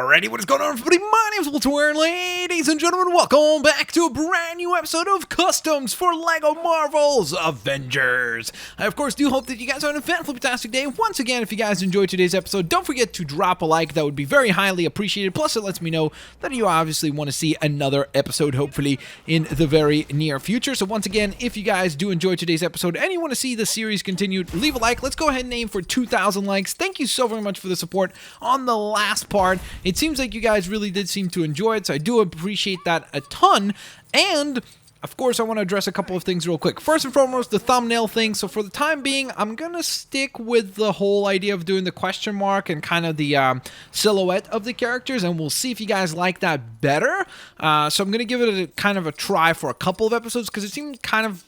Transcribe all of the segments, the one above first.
Alrighty, what is going on, everybody? My name is Blitzwinger, ladies and gentlemen. Welcome back to a brand new episode of Customs for LEGO Marvel's Avengers. I, of course, do hope that you guys are having a fantastic day. Once again, if you guys enjoyed today's episode, don't forget to drop a like. That would be very highly appreciated. Plus, it lets me know that you obviously want to see another episode, hopefully, in the very near future. So, once again, if you guys do enjoy today's episode and you want to see the series continued, leave a like. Let's go ahead and aim for 2,000 likes. Thank you so very much for the support on the last part. It seems like you guys really did seem to enjoy it, so I do appreciate that a ton. And of course, I want to address a couple of things real quick. First and foremost, the thumbnail thing. So for the time being, I'm gonna stick with the whole idea of doing the question mark and kind of the silhouette of the characters, and we'll see if you guys like that better. So I'm gonna give it a kind of a try for a couple of episodes because it seemed kind of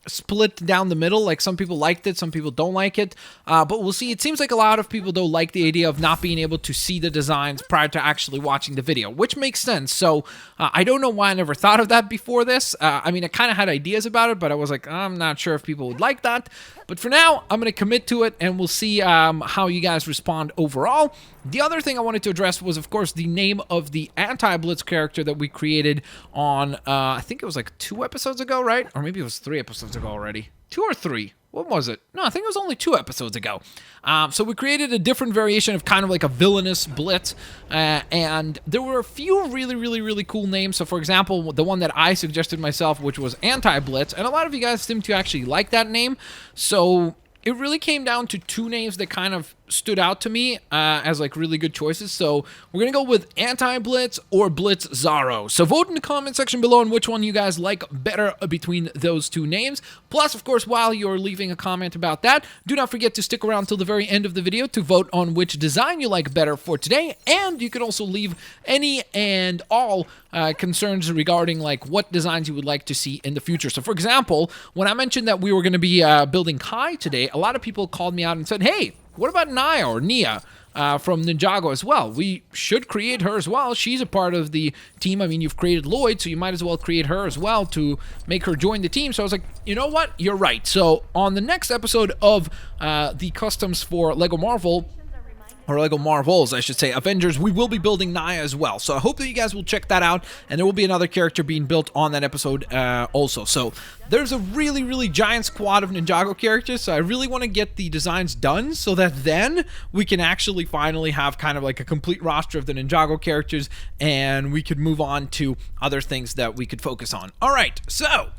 split down the middle. Like, some people liked it, some people don't like it, but we'll see. It seems like a lot of people don't like the idea of not being able to see the designs prior to actually watching the video, which makes sense. So I don't know why I never thought of that before this. I mean, I kind of had ideas about it, but I was like, I'm not sure if people would like that. But for now, I'm going to commit to it, and we'll see how you guys respond overall. The other thing I wanted to address was, of course, the name of the anti-Blitz character that we created on, I think it was like 2 episodes ago, right? Or maybe it was 3 episodes ago already. 2 or 3. What was it? No, I think it was only 2 episodes ago. So we created a different variation of kind of like a villainous Blitz, and there were a few really cool names. So, for example, the one that I suggested myself, which was Anti-Blitz, and a lot of you guys seem to actually like that name. So it really came down to 2 names that kind of stood out to me as like really good choices. So we're gonna go with Anti-Blitz or Blitz Zaro. So vote in the comment section below on which one you guys like better between those 2 names. Plus, of course, while you're leaving a comment about that, do not forget to stick around till the very end of the video to vote on which design you like better for today. And you can also leave any and all concerns regarding like what designs you would like to see in the future. So, for example, when I mentioned that we were going to be building Kai today, a lot of people called me out and said, hey, what about Nia or Nia from Ninjago as well? We should create her as well. She's a part of the team. I mean, you've created Lloyd, so you might as well create her as well to make her join the team. So I was like, you know what? You're right. So on the next episode of the customs for LEGO Marvel, or LEGO Marvels, I should say, Avengers, we will be building Nia as well. So I hope that you guys will check that out, and there will be another character being built on that episode also. So there's a really giant squad of Ninjago characters, so I really want to get the designs done so that then we can actually finally have kind of like a complete roster of the Ninjago characters, and we could move on to other things that we could focus on. All right, so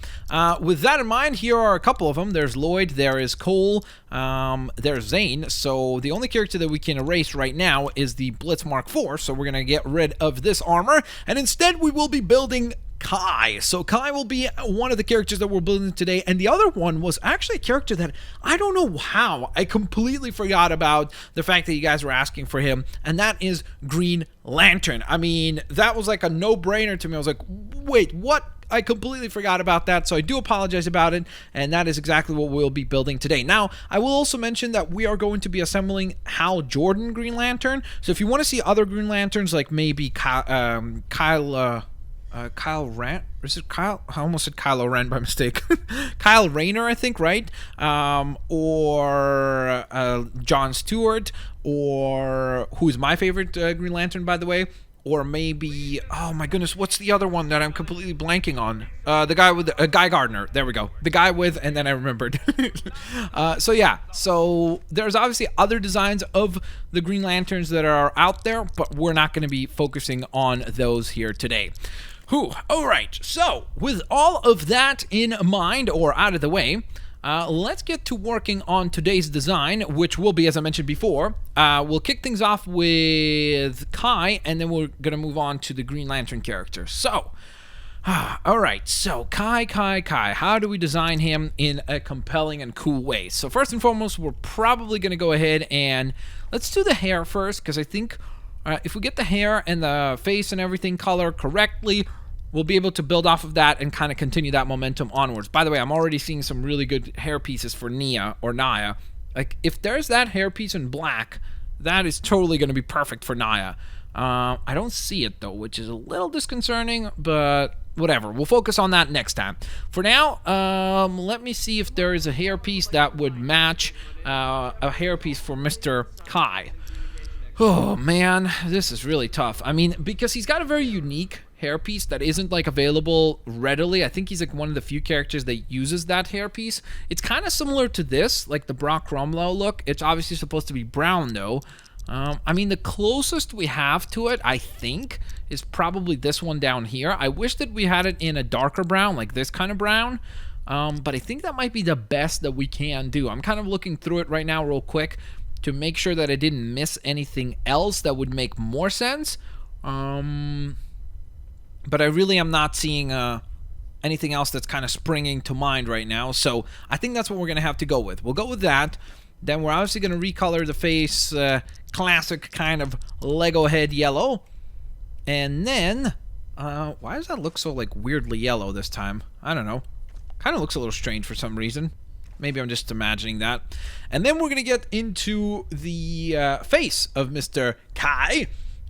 with that in mind, here are a couple of them. There's Lloyd, there is Cole, there's Zane. So the only character that we can erase right now is the Blitz Mark IV, so we're gonna get rid of this armor, and instead we will be building Kai. So Kai will be one of the characters that we're building today, and the other one was actually a character that I don't know how I completely forgot about the fact that you guys were asking for him, and that is Green Lantern. I mean, that was like a no-brainer to me. I was like, wait, what? I completely forgot about that, so I do apologize about it, and that is exactly what we'll be building today. Now, I will also mention that we are going to be assembling Hal Jordan Green Lantern, so if you want to see other Green Lanterns, like maybe Kyle Rand, is it Kyle? I almost said Kylo Ren by mistake. Kyle Rayner, I think, right? Or John Stewart, or who's my favorite Green Lantern, by the way? Or maybe, oh my goodness, what's the other one that I'm completely blanking on? The guy with, Guy Gardner, there we go. The guy with, and then I remembered. So yeah, so there's obviously other designs of the Green Lanterns that are out there, but we're not going to be focusing on those here today. All right, so with all of that in mind, or out of the way, let's get to working on today's design, which will be, as I mentioned before, we'll kick things off with Kai, and then we're going to move on to the Green Lantern character. So, all right, so Kai, how do we design him in a compelling and cool way? So first and foremost, we're probably going to go ahead and let's do the hair first, because I think if we get the hair and the face and everything colored correctly, we'll be able to build off of that and kind of continue that momentum onwards. By the way, I'm already seeing some really good hair pieces for Nia or Nia. Like, if there's that hair piece in black, that is totally going to be perfect for Nia. I don't see it, though, which is a little disconcerting, but whatever. We'll focus on that next time. For now, let me see if there is a hair piece that would match a hair piece for Mr. Kai. Oh man, this is really tough. I mean, because he's got a very unique hairpiece that isn't like available readily. I think he's like one of the few characters that uses that hairpiece. It's kind of similar to this, like the Brock Cromwell look. It's obviously supposed to be brown though. I mean, the closest we have to it, I think, is probably this one down here. I wish that we had it in a darker brown, like this kind of brown. But I think that might be the best that we can do. I'm kind of looking through it right now real quick to make sure that I didn't miss anything else that would make more sense. But I really am not seeing anything else that's kind of springing to mind right now. So I think that's what we're going to have to go with. We'll go with that. Then we're obviously going to recolor the face classic kind of Lego head yellow. And then, why does that look so like weirdly yellow this time? I don't know. Kind of looks a little strange for some reason. Maybe I'm just imagining that. And then we're going to get into the face of Mr. Kai.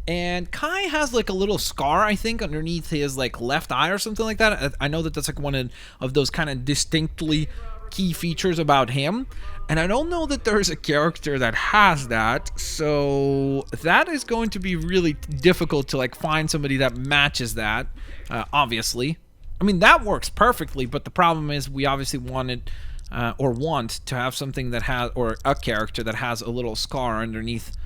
And Kai has like a little scar, I think, underneath his like left eye or something like that. I know that that's like one of those kind of distinctly key features about him. And I don't know that there's a character that has that. So that is going to be really difficult to like find somebody that matches that, obviously. I mean, that works perfectly, but the problem is we obviously wanted or want to have something that has, or a character that has a little scar underneath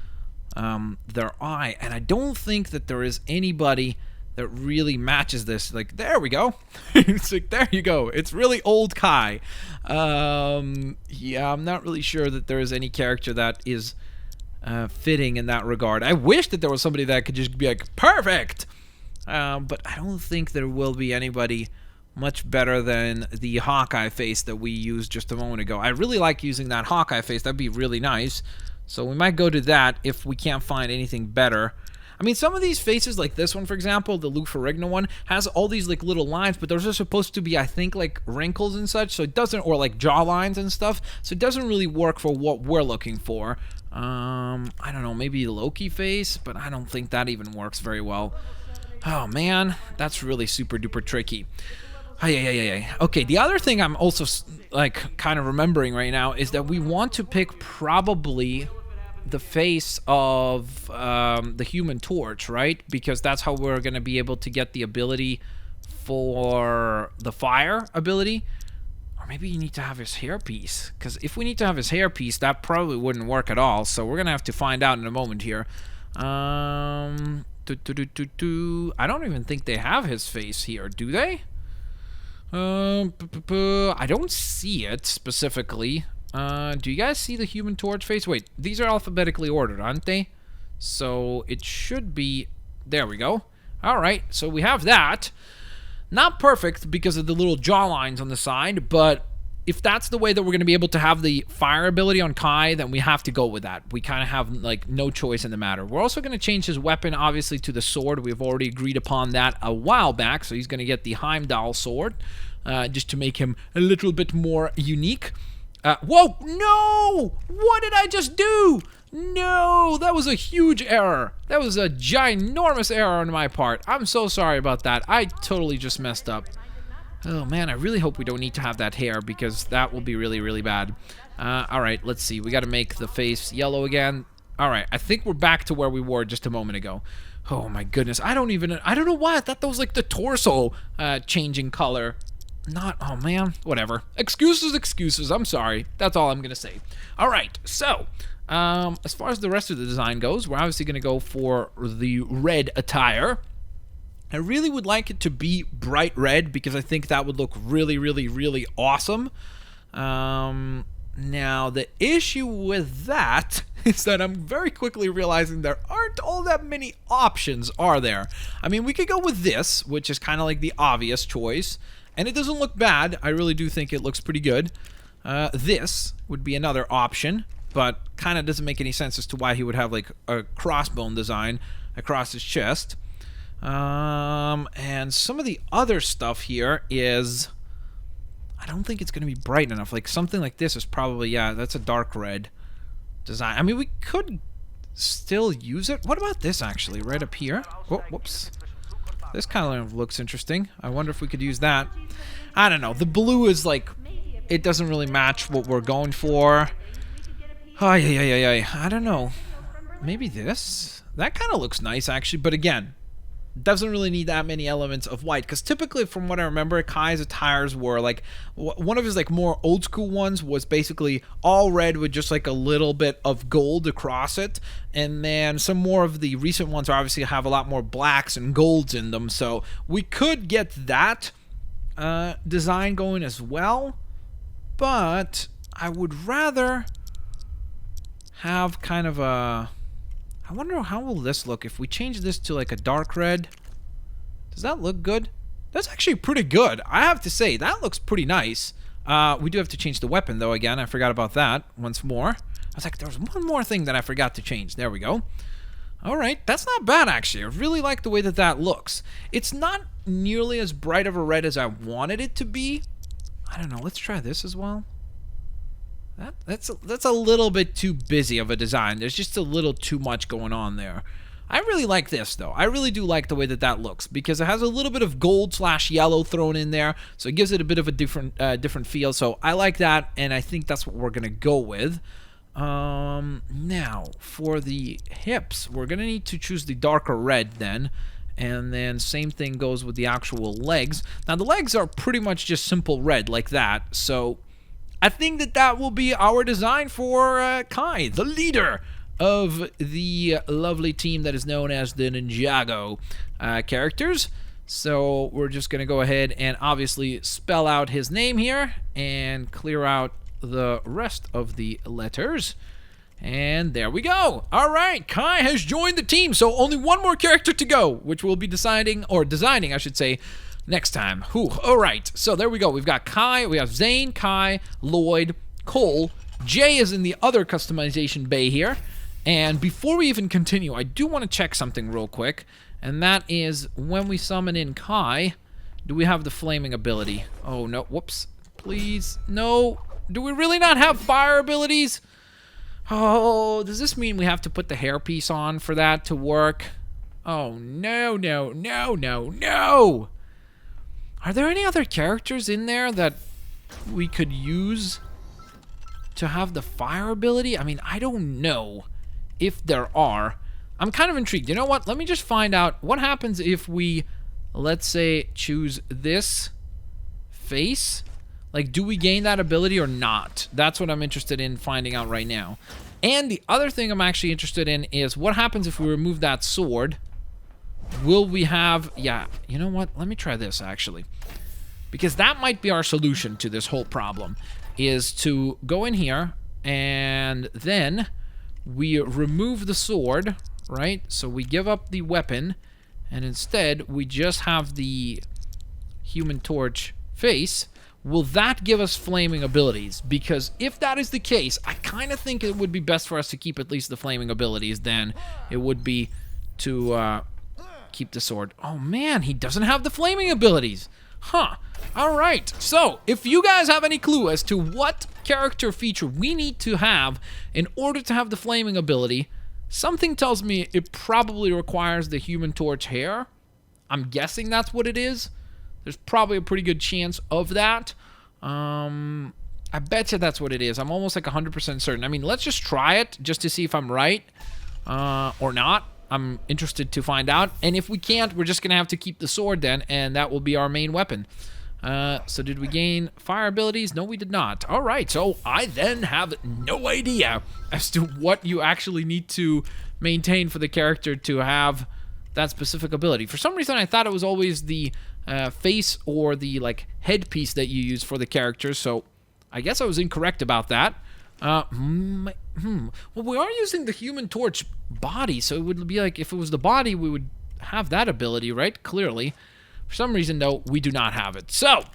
their eye, and I don't think that there is anybody that really matches this. Like, there we go. It's like, there you go. It's really old Kai. Yeah, I'm not really sure that there is any character that is fitting in that regard. I wish that there was somebody that could just be like, perfect! But I don't think there will be anybody much better than the Hawkeye face that we used just a moment ago. I really like using that Hawkeye face. That'd be really nice. So we might go to that if we can't find anything better. I mean, some of these faces, like this one, for example, the Lou Ferrigno one, has all these like little lines, but those are supposed to be, I think, like wrinkles and such, so it doesn't, or like jaw lines and stuff, so it doesn't really work for what we're looking for. I don't know, maybe Loki face, but I don't think that even works very well. Oh man, that's really super duper tricky. Okay, the other thing I'm also like kind of remembering right now is that we want to pick probably the face of the Human Torch, right? Because that's how we're going to be able to get the ability for the fire ability. Or maybe you need to have his hairpiece, because if we need to have his hairpiece, that probably wouldn't work at all. So we're going to have to find out in a moment here. I don't even think they have his face here, do they? I don't see it specifically. Do you guys see the Human Torch face? Wait, these are alphabetically ordered, aren't they? So it should be... There we go. Alright, so we have that. Not perfect because of the little jaw lines on the side, but if that's the way that we're going to be able to have the fire ability on Kai, then we have to go with that. We kind of have, like, no choice in the matter. We're also going to change his weapon, obviously, to the sword. We've already agreed upon that a while back, so he's going to get the Heimdall sword, just to make him a little bit more unique. Whoa! No! What did I just do? No! That was a huge error. That was a ginormous error on my part. I'm so sorry about that. I totally just messed up. Oh man, I really hope we don't need to have that hair, because that will be really, really bad. Alright, let's see. We gotta make the face yellow again. Alright, I think we're back to where we were just a moment ago. Oh my goodness, I don't know why. I thought that was like the torso changing color. Oh man, whatever. Excuses, I'm sorry. That's all I'm gonna say. Alright, so, as far as the rest of the design goes, we're obviously gonna go for the red attire. I really would like it to be bright red, because I think that would look really, really, really awesome. Now, the issue with that is that I'm very quickly realizing there aren't all that many options, are there? I mean, we could go with this, which is kind of like the obvious choice, and it doesn't look bad. I really do think it looks pretty good. This would be another option, but kind of doesn't make any sense as to why he would have like a crossbone design across his chest. And some of the other stuff here is, I don't think it's going to be bright enough. Like something like this is probably, yeah, that's a dark red design. I mean, we could still use it. What about this actually, right up here? Oh, whoops. This kind of looks interesting. I wonder if we could use that. I don't know. The blue is like, it doesn't really match what we're going for. Oh, yeah. I don't know. maybe this? That kind of looks nice, actually. But again, doesn't really need that many elements of white, because typically from what I remember, Kai's attires were like one of his like more old school ones was basically all red with just like a little bit of gold across it, and then some more of the recent ones obviously have a lot more blacks and golds in them, so we could get that design going as well, but I would rather have kind of a... I wonder how will this look if we change this to like a dark red. Does that look good? That's actually pretty good. I have to say, that looks pretty nice. We do have to change the weapon though again. I forgot about that once more. I was like, there was one more thing that I forgot to change. There we go. Alright, that's not bad actually. I really like the way that that looks. It's not nearly as bright of a red as I wanted it to be. I don't know, let's try this as well. That's a little bit too busy of a design. There's just a little too much going on there. I really like this though. I really do like the way that that looks because it has a little bit of gold/yellow thrown in there, so it gives it a bit of a different feel. So I like that, and I think that's what we're gonna go with. Now for the hips, we're gonna need to choose the darker red then. And then same thing goes with the actual legs. Now the legs are pretty much just simple red like that, so I think that that will be our design for Kai, the leader of the lovely team that is known as the Ninjago characters. So we're just going to go ahead and obviously spell out his name here and clear out the rest of the letters. And there we go. All right, Kai has joined the team. So only one more character to go, which we'll be deciding, or designing, I should say, next time. Whew. All right, so there we go. We've got Kai, we have Zane, Kai, Lloyd, Cole. Jay is in the other customization bay here. And before we even continue, I do want to check something real quick. And that is when we summon in Kai, do we have the flaming ability? Oh, no. Whoops. Please. No. Do we really not have fire abilities? Oh, does this mean we have to put the hairpiece on for that to work? Oh, no, no, no, no, no. Are there any other characters in there that we could use to have the fire ability? I mean, I don't know if there are. I'm kind of intrigued. You know what? Let me just find out what happens if we, let's say, choose this face. Like, do we gain that ability or not? That's what I'm interested in finding out right now. And the other thing I'm actually interested in is what happens if we remove that sword. Will we have... Yeah, you know what? Let me try this, actually. Because that might be our solution to this whole problem. Is to go in here, and then we remove the sword, right? So we give up the weapon, and instead we just have the Human Torch face. Will that give us flaming abilities? Because if that is the case, I kind of think it would be best for us to keep at least the flaming abilities than it would be to... keep the sword. Oh man, he doesn't have the flaming abilities. Huh. Alright, so if you guys have any clue as to what character feature we need to have in order to have the flaming ability, something tells me it probably requires the Human Torch hair. I'm guessing that's what it is. There's probably a pretty good chance of that. I bet you that's what it is. I'm almost like 100% certain. I mean, let's just try it just to see if I'm right or not. I'm interested to find out. And if we can't, we're just going to have to keep the sword then, and that will be our main weapon. So did we gain fire abilities? No, we did not. All right, so I then have no idea as to what you actually need to maintain for the character to have that specific ability. For some reason, I thought it was always the face or the like headpiece that you use for the character, so I guess I was incorrect about that. Well, we are using the Human Torch body, so it would be like if it was the body, we would have that ability, right? Clearly. For some reason, though, we do not have it. So,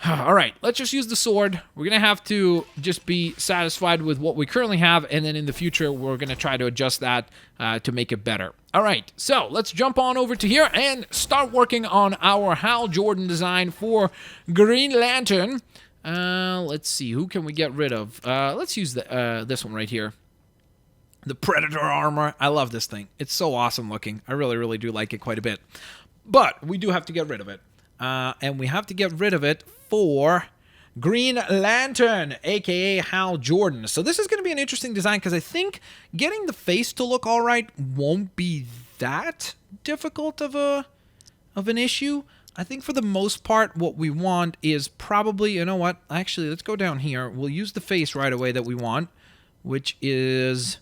all right, let's just use the sword. We're going to have to just be satisfied with what we currently have, and then in the future, we're going to try to adjust that to make it better. All right, so let's jump on over to here and start working on our Hal Jordan design for Green Lantern. Let's see, who can we get rid of? Let's use this one right here. The Predator armor. I love this thing. It's so awesome looking. I really, really do like it quite a bit. But we do have to get rid of it. And we have to get rid of it for Green Lantern, aka Hal Jordan. So this is going to be an interesting design because I think getting the face to look all right won't be that difficult of an issue. I think for the most part, what we want is probably, you know what? Actually, let's go down here. We'll use the face right away that we want, which is,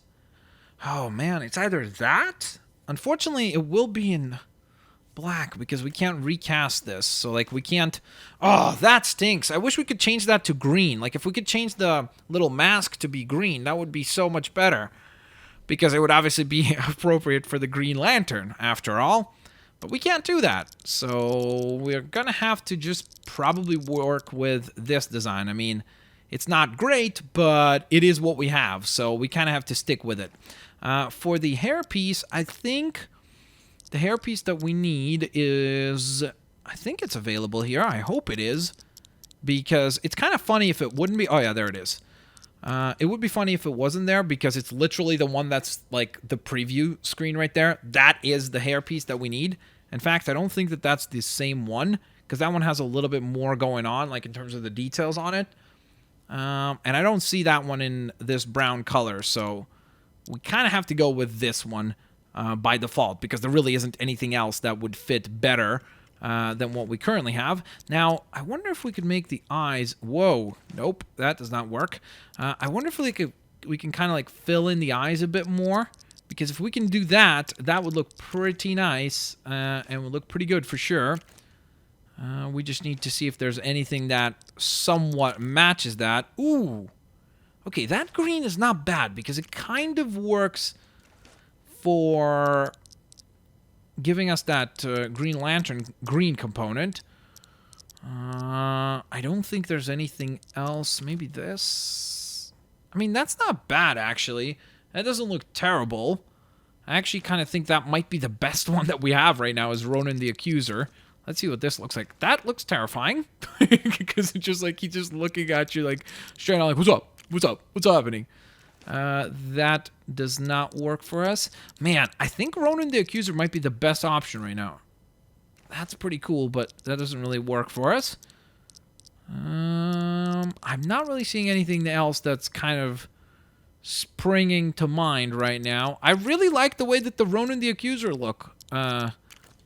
oh man, it's either that. Unfortunately, it will be in black because we can't recast this. So like we can't, oh, that stinks. I wish we could change that to green. Like if we could change the little mask to be green, that would be so much better because it would obviously be appropriate for the Green Lantern after all. But we can't do that, so we're gonna have to just probably work with this design. I mean, it's not great, but it is what we have, so we kind of have to stick with it. For the hairpiece, I think the hairpiece that we need is, I think it's available here. I hope it is, because it's kind of funny if it wouldn't be. Oh yeah, there it is. It would be funny if it wasn't there because it's literally the one that's like the preview screen right there. That is the hairpiece that we need. In fact, I don't think that that's the same one because that one has a little bit more going on, like in terms of the details on it. And I don't see that one in this brown color, so we kind of have to go with this one by default because there really isn't anything else that would fit better than what we currently have. Now, I wonder if we could make the eyes... Whoa. Nope, that does not work. I wonder if we can kind of like fill in the eyes a bit more. Because if we can do that, that would look pretty nice. And would look pretty good for sure. We just need to see if there's anything that somewhat matches that. Ooh. Okay, that green is not bad because it kind of works for giving us that Green Lantern green component. I don't think there's anything else. Maybe this. I mean, that's not bad, actually. That doesn't look terrible. I actually kind of think that might be the best one that we have right now is Ronan the Accuser. Let's see what this looks like. That looks terrifying. Because it's just like, he's just looking at you like, straight on like, what's up? What's up? What's happening? That does not work for us. Man, I think Ronan the Accuser might be the best option right now. That's pretty cool, but that doesn't really work for us. I'm not really seeing anything else that's kind of springing to mind right now. I really like the way that the Ronan the Accuser look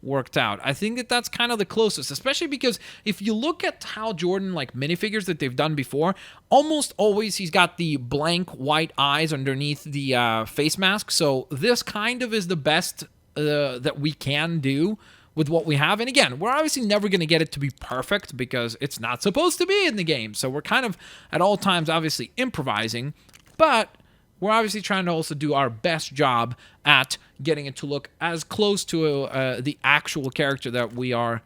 worked out. I think that that's kind of the closest, especially because if you look at Hal Jordan like minifigures that they've done before, almost always he's got the blank white eyes underneath the face mask. So this kind of is the best that we can do with what we have. And again, we're obviously never going to get it to be perfect because it's not supposed to be in the game. So we're kind of at all times obviously improvising, but we're obviously trying to also do our best job at getting it to look as close to the actual character that we are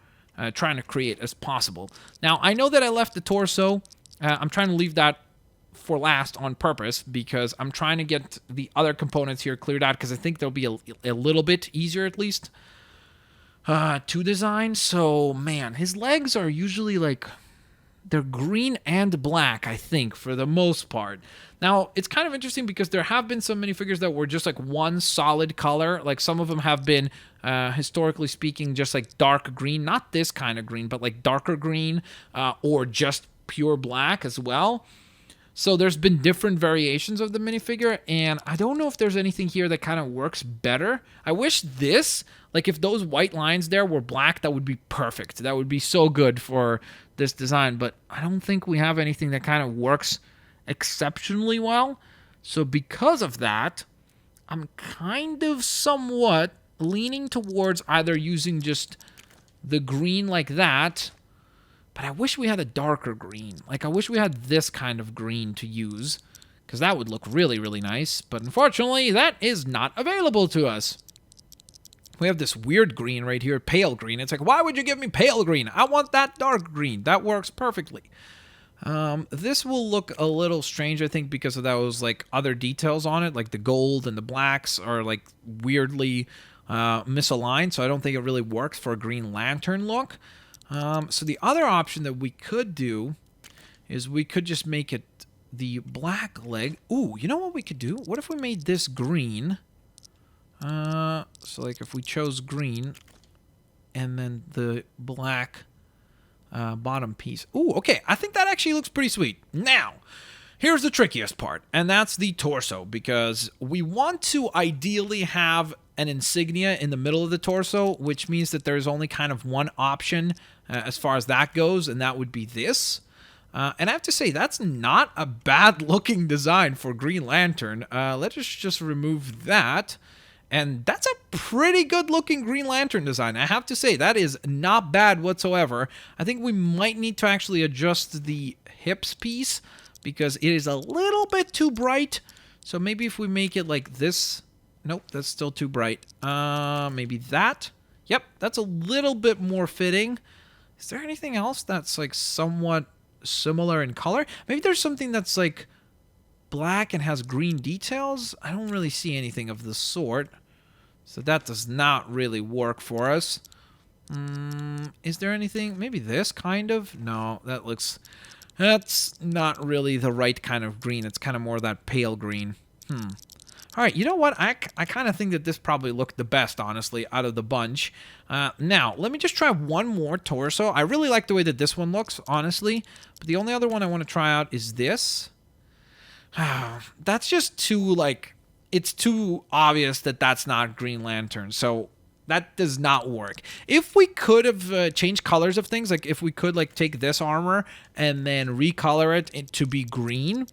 trying to create as possible. Now, I know that I left the torso. I'm trying to leave that for last on purpose because I'm trying to get the other components here cleared out because I think they'll be a little bit easier at least to design. So, man, his legs are usually like... They're green and black, I think, for the most part. Now, it's kind of interesting because there have been some minifigures that were just like one solid color. Like some of them have been, historically speaking, just like dark green. Not this kind of green, but like darker green or just pure black as well. So there's been different variations of the minifigure, and I don't know if there's anything here that kind of works better. I wish this, like if those white lines there were black, that would be perfect. That would be so good for this design, but I don't think we have anything that kind of works exceptionally well. So because of that, I'm kind of somewhat leaning towards either using just the green like that, but I wish we had a darker green. Like, I wish we had this kind of green to use, because that would look really, really nice. But unfortunately, that is not available to us. We have this weird green right here, pale green. It's like, why would you give me pale green? I want that dark green. That works perfectly. This will look a little strange, I think, because of those, like, other details on it. Like, the gold and the blacks are, like, weirdly misaligned, so I don't think it really works for a Green Lantern look. So the other option that we could do is we could just make it the black leg. Ooh, you know what we could do? What if we made this green? So like if we chose green and then the black bottom piece. Ooh, okay. I think that actually looks pretty sweet. Now, here's the trickiest part, and that's the torso, because we want to ideally have an insignia in the middle of the torso, which means that there's only kind of one option as far as that goes, and that would be this. And I have to say, that's not a bad-looking design for Green Lantern. Let's just remove that. And that's a pretty good-looking Green Lantern design. I have to say, that is not bad whatsoever. I think we might need to actually adjust the hips piece, because it is a little bit too bright. So maybe if we make it like this... Nope, that's still too bright. Maybe that. Yep, that's a little bit more fitting. Is there anything else that's like somewhat similar in color? Maybe there's something that's like black and has green details. I don't really see anything of the sort, so that does not really work for us. Is there anything? Maybe this kind of? No, that's not really the right kind of green. It's kind of more that pale green. All right, you know what? I kind of think that this probably looked the best, honestly, out of the bunch. Now, let me just try one more torso. I really like the way that this one looks, honestly. But the only other one I want to try out is this. That's just too, like... It's too obvious that that's not Green Lantern. So that does not work. If we could have changed colors of things, like if we could like take this armor and then recolor it to be green,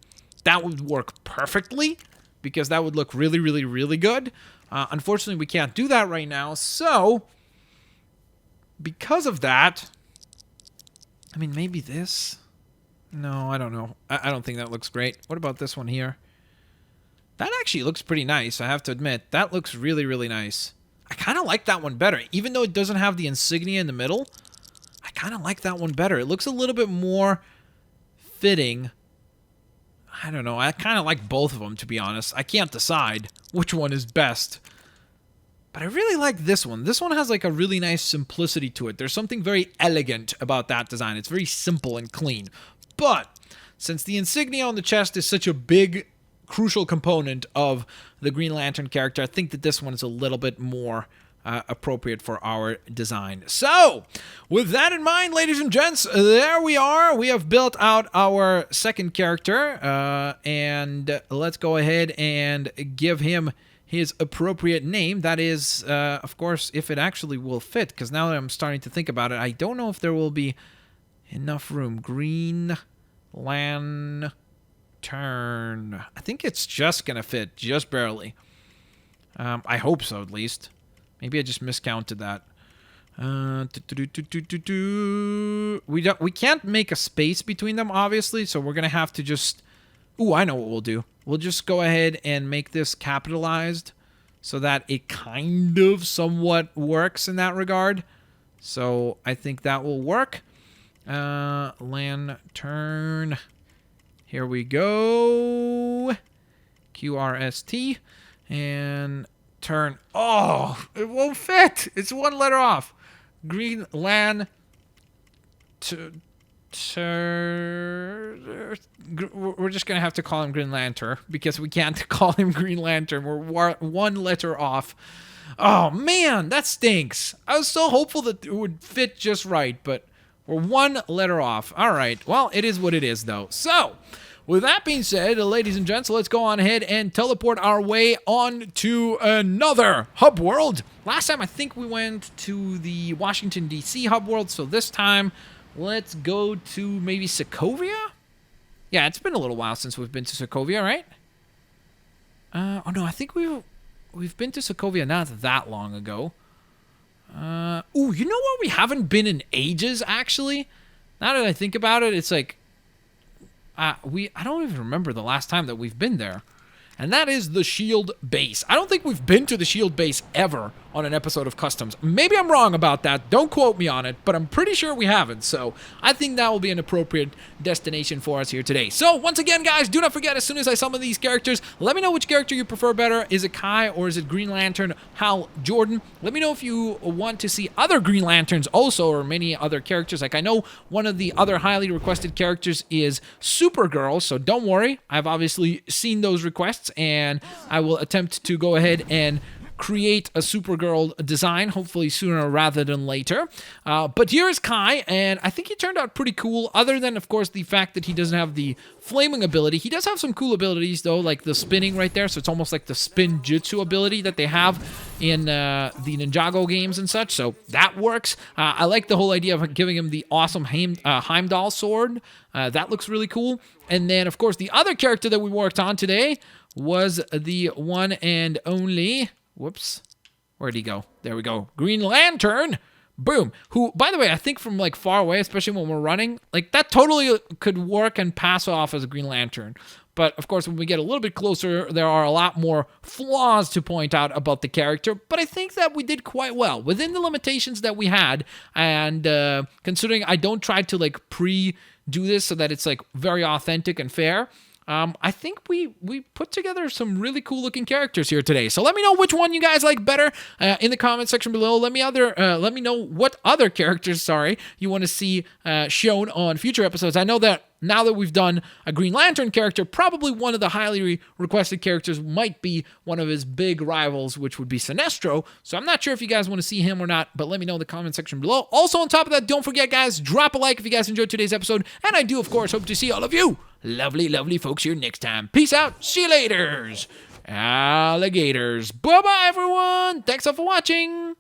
that would work perfectly, because that would look really, really, really good. Unfortunately, we can't do that right now. So, because of that, I mean, maybe this? No, I don't know. I don't think that looks great. What about this one here? That actually looks pretty nice, I have to admit. That looks really, really nice. I kind of like that one better. Even though it doesn't have the insignia in the middle, I kind of like that one better. It looks a little bit more fitting. I don't know. I kind of like both of them, to be honest. I can't decide which one is best. But I really like this one. This one has like a really nice simplicity to it. There's something very elegant about that design. It's very simple and clean. But since the insignia on the chest is such a big, crucial component of the Green Lantern character, I think that this one is a little bit more appropriate for our design. So, with that in mind, ladies and gents, there we are. We have built out our second character, and let's go ahead and give him his appropriate name. That is, of course, if it actually will fit, because now that I'm starting to think about it, I don't know if there will be enough room. Green Lantern. I think it's just gonna fit, just barely. I hope so, at least. Maybe I just miscounted that. We can't make a space between them, obviously, so we're gonna have to just... Ooh, I know what we'll do. We'll just go ahead and make this capitalized so that it kind of somewhat works in that regard. So I think that will work. Lantern. Here we go. QRST. And turn. Oh, it won't fit. It's one letter off. Green Lantern. We're just gonna have to call him Green Lantern, because we can't call him Green Lantern. We're one letter off. Oh man, that stinks. I was so hopeful that it would fit just right, but we're one letter off. All right, well, it is what it is, though. So, with that being said, ladies and gents, let's go on ahead and teleport our way on to another hub world. Last time, I think we went to the Washington, D.C. hub world, so this time, let's go to maybe Sokovia? Yeah, it's been a little while since we've been to Sokovia, right? Oh no, I think we've been to Sokovia not that long ago. Ooh, you know what we haven't been in ages, actually? Now that I think about it, it's like... I don't even remember the last time that we've been there. And that is the SHIELD base. I don't think we've been to the SHIELD base ever on an episode of Customs. Maybe I'm wrong about that. Don't quote me on it, but I'm pretty sure we haven't. So I think that will be an appropriate destination for us here today. So once again, guys, do not forget, as soon as I summon these characters, let me know which character you prefer better. Is it Kai or is it Green Lantern, Hal Jordan? Let me know if you want to see other Green Lanterns also, or many other characters. Like, I know one of the other highly requested characters is Supergirl, so don't worry. I've obviously seen those requests, and I will attempt to go ahead and create a Supergirl design, hopefully sooner rather than later. But here is Kai, and I think he turned out pretty cool, other than, of course, the fact that he doesn't have the flaming ability. He does have some cool abilities, though, like the spinning right there, so it's almost like the spin jutsu ability that they have in the Ninjago games and such, so that works. I like the whole idea of giving him the awesome Heimdall sword. That looks really cool. And then, of course, the other character that we worked on today was the one and only... Whoops. Where'd he go? There we go. Green Lantern. Boom. Who, by the way, I think from like far away, especially when we're running, like that totally could work and pass off as a Green Lantern. But, of course, when we get a little bit closer, there are a lot more flaws to point out about the character. But I think that we did quite well within the limitations that we had. And considering I don't try to, like, pre-do this so that it's, like, very authentic and fair, I think we put together some really cool-looking characters here today. So let me know which one you guys like better in the comment section below. Let me know what other characters, you want to see shown on future episodes. I know that now that we've done a Green Lantern character, probably one of the highly requested characters might be one of his big rivals, which would be Sinestro. So I'm not sure if you guys want to see him or not, but let me know in the comment section below. Also, on top of that, don't forget, guys, drop a like if you guys enjoyed today's episode. And I do, of course, hope to see all of you lovely, lovely folks here next time. Peace out. See you laters. Alligators. Bye-bye, everyone. Thanks all for watching.